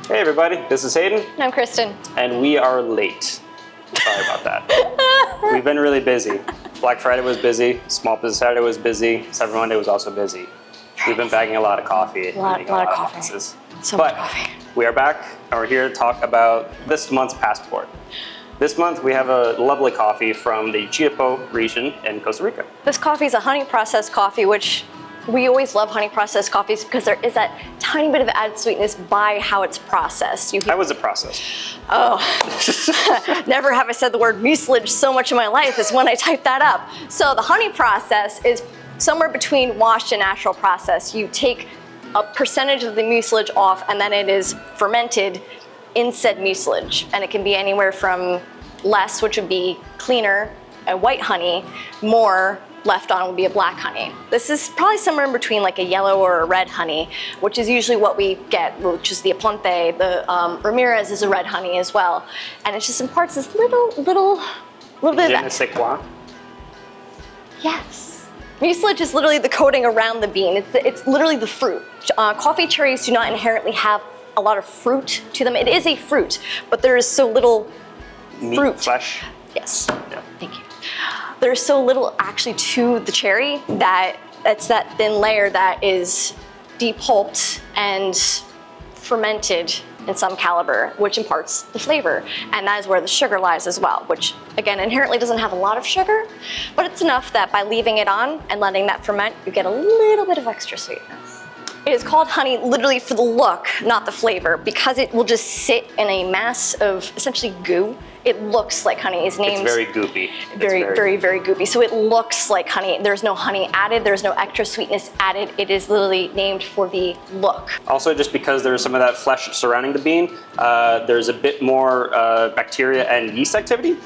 Hey everybody, this is Hayden. I'm Kristen. And we are late. Sorry about that. We've been really busy. Black Friday was busy, Small Business Saturday was busy, Cyber Monday was also busy. We've been bagging a lot of coffee. A lot of coffee. Boxes. So much coffee. We are back and we're here to talk about this month's passport. This month we have a lovely coffee from the Chirripó region in Costa Rica. This coffee is a honey processed coffee, which we always love honey processed coffees because there is that tiny bit of added sweetness by how it's processed. How was it processed? Oh, never have I said the word mucilage so much in my life as when I typed that up. So the honey process is somewhere between washed and natural process. You take a percentage of the mucilage off and then it is fermented in said mucilage. And it can be anywhere from less, which would be cleaner, a white honey, more left on would be a black honey. This is probably somewhere in between like a yellow or a red honey, which is usually what we get, which is the aponte. The Ramirez is a red honey as well. And it just imparts this little bit of Je ne sais quoi. Yes. Mucilage is literally the coating around the bean. It's literally the fruit. Coffee cherries do not inherently have a lot of fruit to them. It is a fruit, but there is so little fruit. Flesh? Yes. Yeah. Thank you. There's so little actually to the cherry that it's that thin layer that is depulped and fermented in some caliber, which imparts the flavor. And that is where the sugar lies as well, which again, inherently doesn't have a lot of sugar, but it's enough that by leaving it on and letting that ferment, you get a little bit of extra sweetness. It is called honey literally for the look, not the flavor, because it will just sit in a mass of essentially goo. It looks like honey. Its name's It's very goopy. Very goopy. So it looks like honey. There's no honey added. There's no extra sweetness added. It is literally named for the look. Also, just because there's some of that flesh surrounding the bean, there's a bit more bacteria and yeast activity.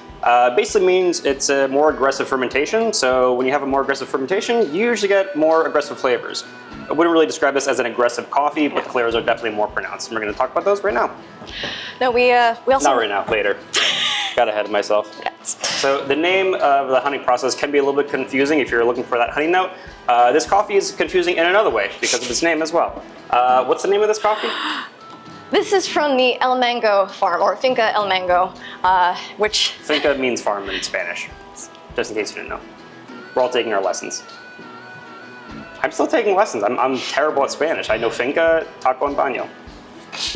Basically means it's a more aggressive fermentation. So when you have a more aggressive fermentation, you usually get more aggressive flavors. I wouldn't really describe this as an aggressive coffee, but the flavors are definitely more pronounced. And we're going to talk about those right now. No, we also... Not right now, later. Got ahead of myself. Yes. So the name of the honey process can be a little bit confusing if you're looking for that honey note. This coffee is confusing in another way because of its name as well. What's the name of this coffee? This is from the El Mango farm, or Finca El Mango, which... Finca means farm in Spanish, just in case you didn't know. We're all taking our lessons. I'm still taking lessons. I'm terrible at Spanish. I know finca, taco, and baño.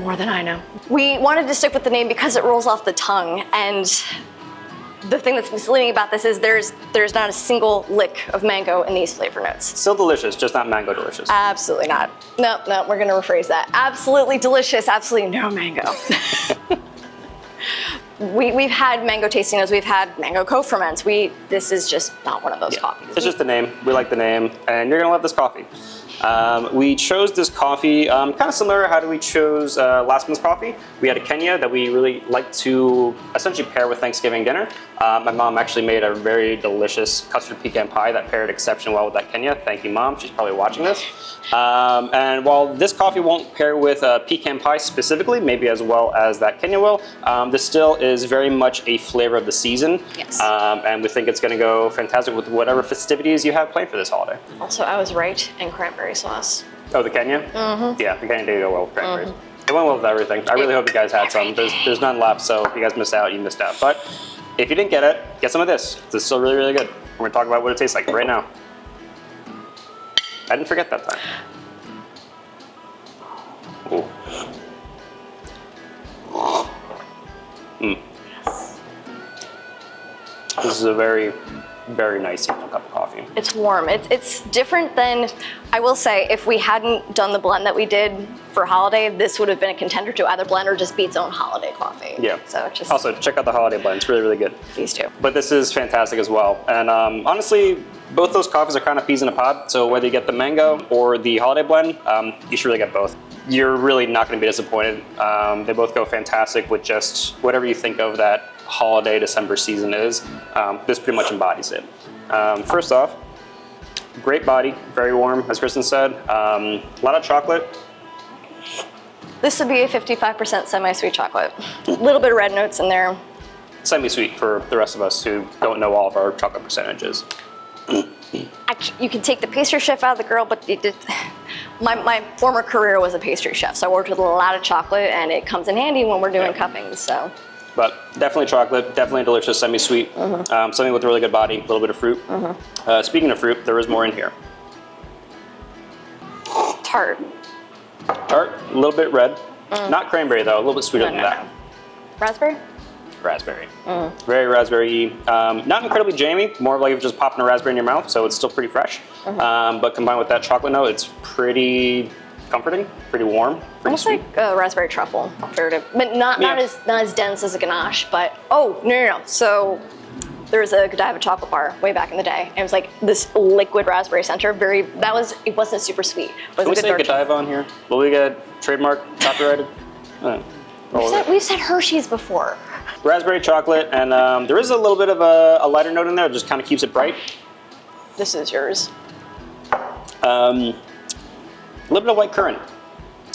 More than I know. We wanted to stick with the name because it rolls off the tongue, and the thing that's misleading about this is there's not a single lick of mango in these flavor notes. Still delicious, just not mango delicious. Absolutely not. No, we're gonna rephrase that. Absolutely delicious, absolutely no mango. We've had mango tasting notes, we've had mango co-ferments. This is just not one of those coffees. It's just the name, we like the name, and you're gonna love this coffee. We chose this coffee kind of similar how we chose last month's coffee. We had a Kenya that we really like to essentially pair with Thanksgiving dinner. My mom actually made a very delicious custard pecan pie that paired exceptionally well with that Kenya. Thank you, Mom. She's probably watching this. And while this coffee won't pair with pecan pie specifically, maybe as well as that Kenya will, this still is very much a flavor of the season. Yes. And we think it's going to go fantastic with whatever festivities you have planned for this holiday. Also, I was right, and cranberry sauce. Oh, the Kenya? Mm-hmm. Yeah, the Kenya did go well with cranberries. Mm-hmm. It went well with everything. I really hope you guys had some. There's none left, so if you guys missed out, you missed out. But if you didn't get it, get some of this. This is still really, really good. We're going to talk about what it tastes like right now. I didn't forget that time. Ooh. Mm. This is a very, very nice seasonal cup of coffee. It's warm. It's different than, I will say, if we hadn't done the blend that we did for holiday, this would have been a contender to either blend or just be its own holiday coffee. Yeah. So just also, check out the holiday blend. It's really, really good. These two. But this is fantastic as well. And honestly, both those coffees are kind of peas in a pod. So whether you get the mango or the holiday blend, you should really get both. You're really not going to be disappointed. They both go fantastic with just whatever you think of that holiday December season is. This pretty much embodies it. First off, great body, very warm, as Kristen said. A lot of chocolate. This would be a 55% semi-sweet chocolate. A little bit of red notes in there. Semi-sweet for the rest of us who don't know all of our chocolate percentages. You can take the pastry chef out of the girl, but my former career was a pastry chef, so I worked with a lot of chocolate, and it comes in handy when we're doing cuppings. So, but definitely chocolate, definitely delicious, semi-sweet, something with a really good body, a little bit of fruit. Speaking of fruit, there is more in here. Tart. Tart, a little bit red, not cranberry though, a little bit sweeter than that. Raspberry? Raspberry. Very raspberry. Not incredibly jammy, more like just popping a raspberry in your mouth, so it's still pretty fresh. But combined with that chocolate note, it's pretty comforting, pretty warm, pretty Almost sweet. like a raspberry truffle, but not as dense as a ganache. But no. So there was a Godiva chocolate bar way back in the day, and it was like this liquid raspberry center. It wasn't super sweet. Can we say Godiva on here? Will we get trademark copyrighted? We've said Hershey's before. Raspberry chocolate, and there is a little bit of a lighter note in there. It just kind of keeps it bright. This is yours. A little bit of white currant.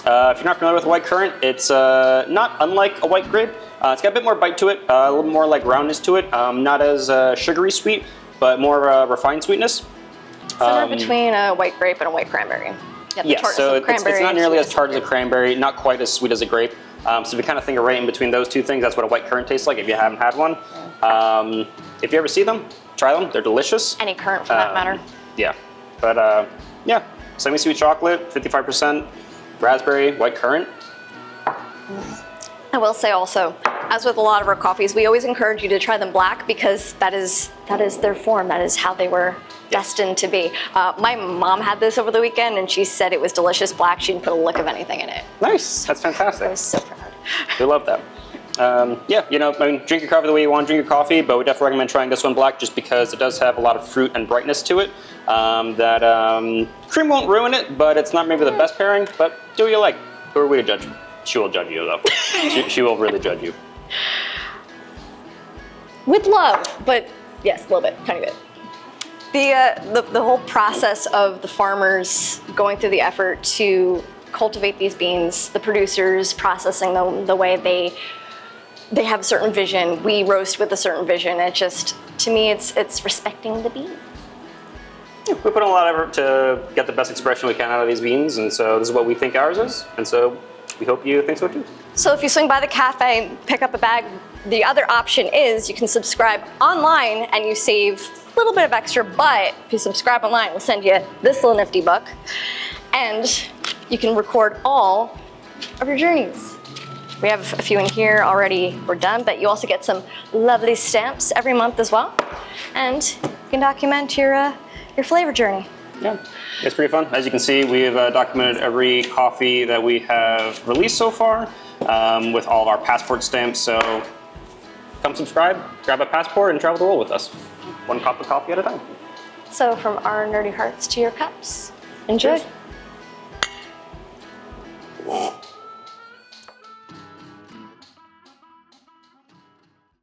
If you're not familiar with white currant, it's not unlike a white grape. It's got a bit more bite to it, a little more like roundness to it. Not as sugary sweet, but more refined sweetness. Somewhere between a white grape and a white cranberry. Yes, so it's not nearly as tart as a cranberry, not quite as sweet as a grape. So if you kind of think of right in between those two things, that's what a white currant tastes like if you haven't had one. If you ever see them, try them. They're delicious. Any currant for that matter. Yeah, but yeah, semi-sweet chocolate, 55%, raspberry, white currant. I will say also, as with a lot of our coffees, we always encourage you to try them black because that is their form. That is how they were destined to be. My mom had this over the weekend, and she said it was delicious black. She didn't put a lick of anything in it. Nice, that's fantastic. I was so proud. We love that. Yeah, drink your coffee the way you want to drink your coffee, but we definitely recommend trying this one black just because it does have a lot of fruit and brightness to it. Cream won't ruin it, but it's not maybe the best pairing, but do what you like. Who are we to judge? She will judge you, though. she will really judge you. With love, but yes, a little bit, tiny bit. The whole process of the farmers going through the effort to cultivate these beans, the producers processing them the way they have a certain vision. We roast with a certain vision. It just, to me, it's respecting the bean. Yeah, we put in a lot of effort to get the best expression we can out of these beans, and so this is what we think ours is, and so we hope you think so too. So if you swing by the cafe and pick up a bag, the other option is you can subscribe online and you save a little bit of extra, but if you subscribe online, we'll send you this little nifty book, and you can record all of your journeys. We have a few in here already, we're done, but you also get some lovely stamps every month as well, and you can document your flavor journey. Yeah, it's pretty fun. As you can see, we've documented every coffee that we have released so far with all of our passport stamps. So come subscribe, grab a passport, and travel the world with us. One cup of coffee at a time. So from our nerdy hearts to your cups, enjoy. Cheers.